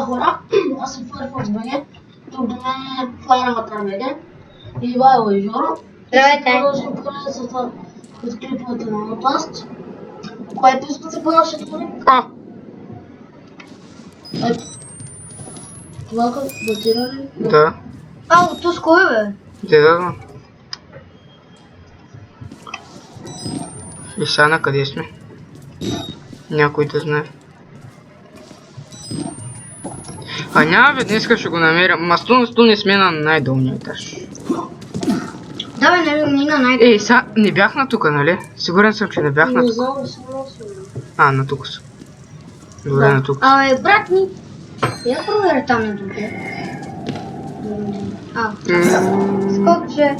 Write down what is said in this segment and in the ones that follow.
хора, аз съм Firefox BG. Тук до мен е Firefox BG. И Ивайло и Жоро. Здравейте. Продължим поредицата от клиповете на Outlast. Което искате по нашия клип? Ето. Това как батира ли? Да. То с кой бе? Да. И сега на къде сме? Някой да знае. Няма бе, днеска ще го намеря. Масто не сме на най-долния етаж. Да бе, нали на най-долния. Сега не бях на тука, нали? Сигурен съм, че не бях на Не тука. знам, съм много сигурен. На тук съм. Добре, на тук. Брат ми, я проверя там на тук. Скокче.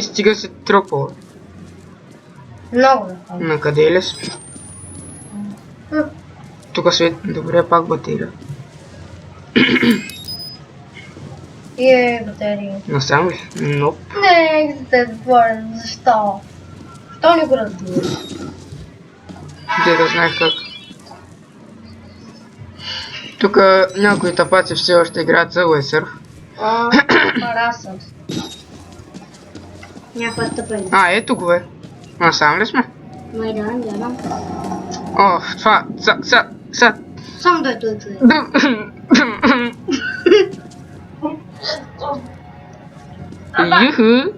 Стига се тропала. Много да. На къде ли сме? Тук свет. Добре, пак батерия. Батерия. Насам ли? Ноп. Не, за те затворя. Защо? Защо не го разбира? Де да знаех как. Тук някои тапаци все още играят Subway Surf. Парасъл. Някаква стъпени. Ето го бе. Насам ли сме? Май да. Това. Са. Само да е той човек. Юху.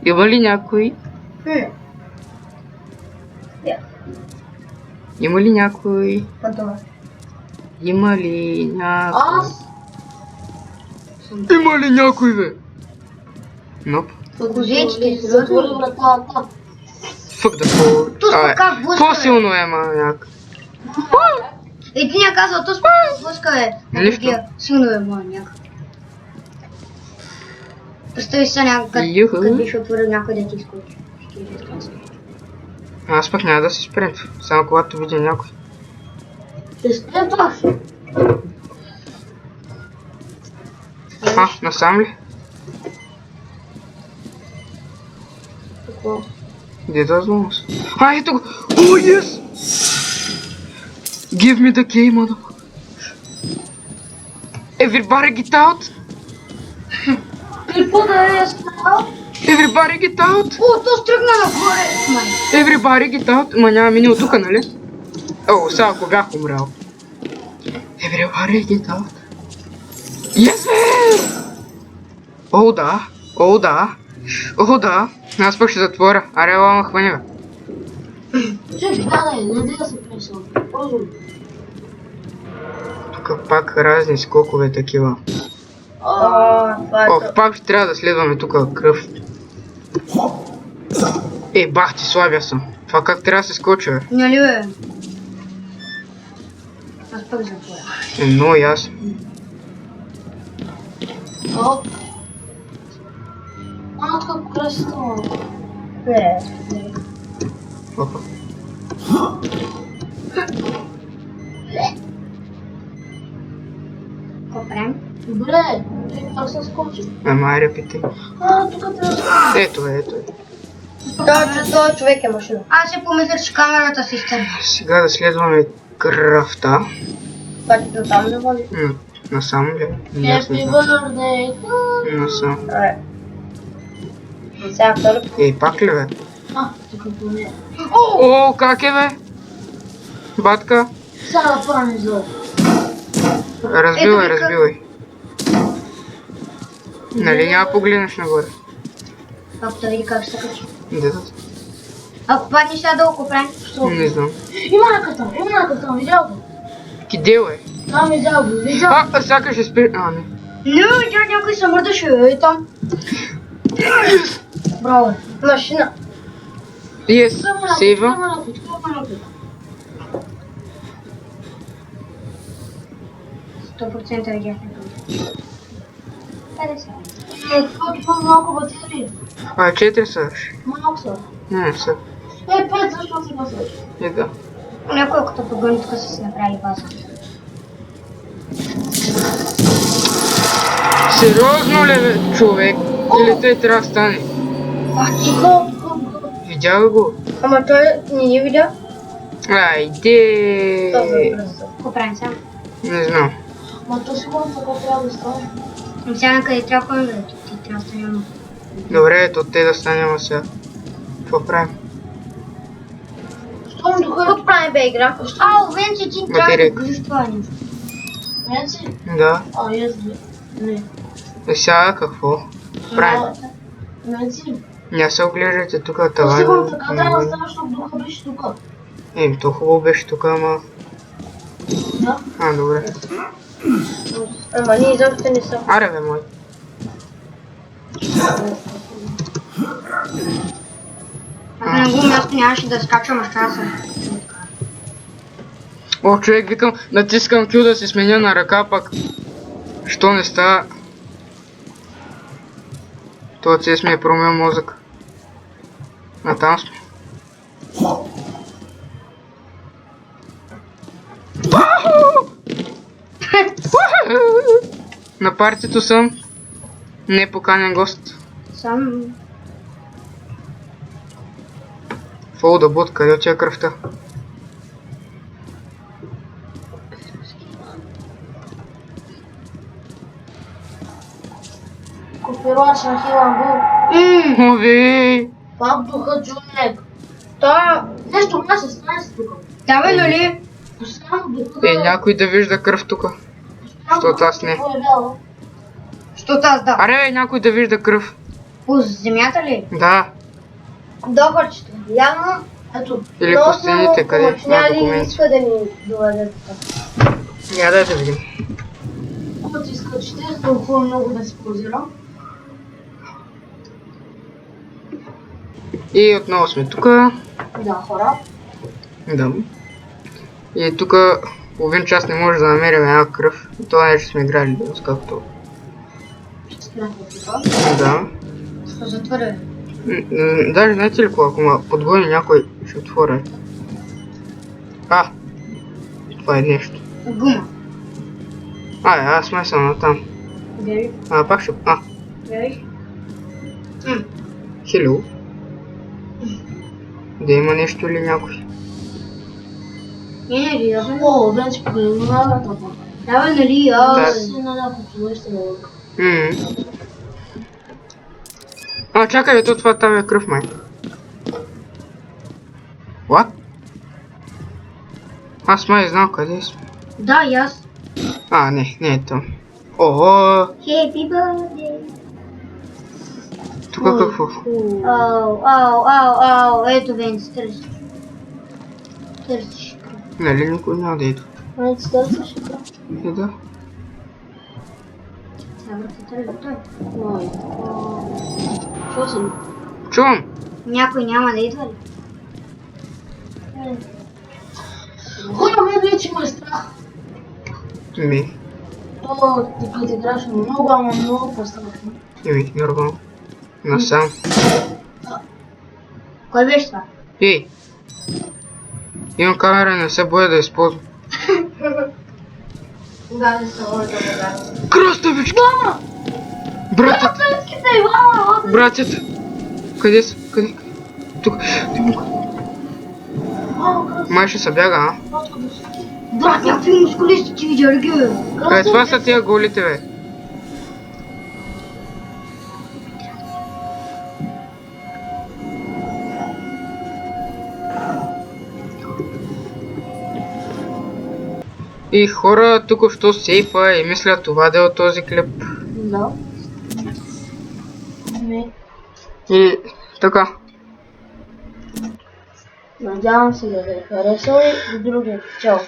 Има ли някой? Има ли някой? Има ли някой? Аз? Има ли някой бе? Ноп. Козички, Затвори вратата. Fuck the floor. Тус как блъска, По-силно е, маняк. Единия казва, тус блъска е. Нищо. Силно е маняк. Представи се някакъв, Юху. като биш отворил някой да ти изкочи. Аз пък няма да се спрем. Само когато видя някой. Ще спряташ. Насам ли? Какво? Где да зломас? Ето го! Yes! Give me the key, motherfucker. Everybody get out! Какво да е спрял? Everybody get out! То стръгна нагоре. Everybody get out! Ма няма минал тука, нали? Сега ако бях умрял. Everybody get out! Yes, man! Да! Аз пък ще затворя. Аре, ела, хвани бе. Чуй, не да се пресъл. Тук пак разни скокове такива. Пак ще трябва да следваме тук кръв. Бах ти, слабя съм. Това как трябва да се скочи, бе? Нали бе? Аз пък затворя. Много ясно. Тук кръстно. Опа. Какво правим? Добре, как се скочи? Айде, питай. Тук трябва да скочи. Ето е. Този човек е машина. Аз си помислях, че камерата си изтърва. Сега да следваме кръвта. Пъти до там да води. Насам ли? Happy birthday. Насам. Сега втори. Пак ли бе? Тук поне. Как е бе? Батка? Сега да правим зло. Разбивай. Нали няма погледнеш нагоре? Ако да види как ще се качи. Да. Ако паднеш сега долу, какво правим? Не знам. Има някакъв там, видял го? Кидел е. Там видял го. Сякаш ще спри... Не. Не, тя някой се мърдаше, там. Браво. Машина. Yes, сейва. 100% видях. 50. Това малко батерии. 4 са. Малко са. Не са. 5, защо си го свърши? Да. Някой като погони тук са си направили база. Сериозно ли бе, човек? Или той трябва да стане? Видя го? Ама той не ни видя? Айде! Това за Какво правим сега? Не знам. Ма то сигурно така трябва да стане. Сега на къде трябва да ходим? Ти трябва да станем. Добре, ето те да станем сега. Какво правим? Щом духа, Какво правим бе игра? Ау, Венци, ти трябва да Материк. грижиш това нещо. Венци? Да. Yes, не. Сега какво? Правим. Венци? Не се оглеждайте тук То тавана. сигурно така трябва да стане, защото духа беше тук. То хубаво беше тук, ама... Да? Добре. Ама ние изобщо не съм. Аре бе, мой. Ако на го място нямаше да скачам, а ще съм. О, човек, викам, натискам Q да се сменя на ръка, пък... Що не става? Това си ми е променил мозък. Натам сме. На партито съм. Непоканен гост. Сам... Фол да бут, къде отива кръвта? Копирувач на Хилан Бул. Ови! Пак духа човек. Та... Нещо ма се стане с тук. Да бе, нали? Постоянно духа Някой да вижда кръв тук. Защото аз не. появява. Защото аз да. Аре, някой да вижда кръв. По земята ли? Да. Дохърчето. Явно... Ето. Или по стените, къде на документи. да ни доведат така. Дай да видим. Ако ти скачите, толкова много да се позирам. И отново сме тук. Да, хора. Да. И тук половин час не може да намерим една кръв. И това нещо сме играли днес, както. Ще спряхме тук. Да. Ще затворя. Даже знаете ли какво, ако ме подгони някой, ще отворя. Това е нещо. Гума. Аз май съм натам. Гери. Пак ще... Гери. Хело. Да има нещо или някой. Не, да бе. О, вече погледна това. Да бе, нали, Да. Аз си на някакво нещо да лъка. Чакай, ето това там е кръв май. What? Аз май знам къде сме. Да, и аз. Не е там. Ого, Happy birthday. тук какво? Ау, ето Венци, търсиш. Търсиш. Нали никой няма да идва? Вече търсиш така. Да. Сега върху тръгва той. Ой. Чува се ли? Чувам. Някой няма да идва ли? Хора, мен вече ме е страх. То ти като играш много, ама много по-страшно. Нормално. Насам. Кой беше това? Ей! Имам камера и не се боя да използвам. Да, не се може да го Краставички! Братят! Братят! Къде са? Къде? Тук. Май ще се бяга, Брат, някакви мускулисти ти видя ли ги, бе? Къде това са тия голите, бе? И хора, тук що сейфа и мисля това да е от този клип. Да. И така. Надявам се да ви е харесал и до другия. Чао.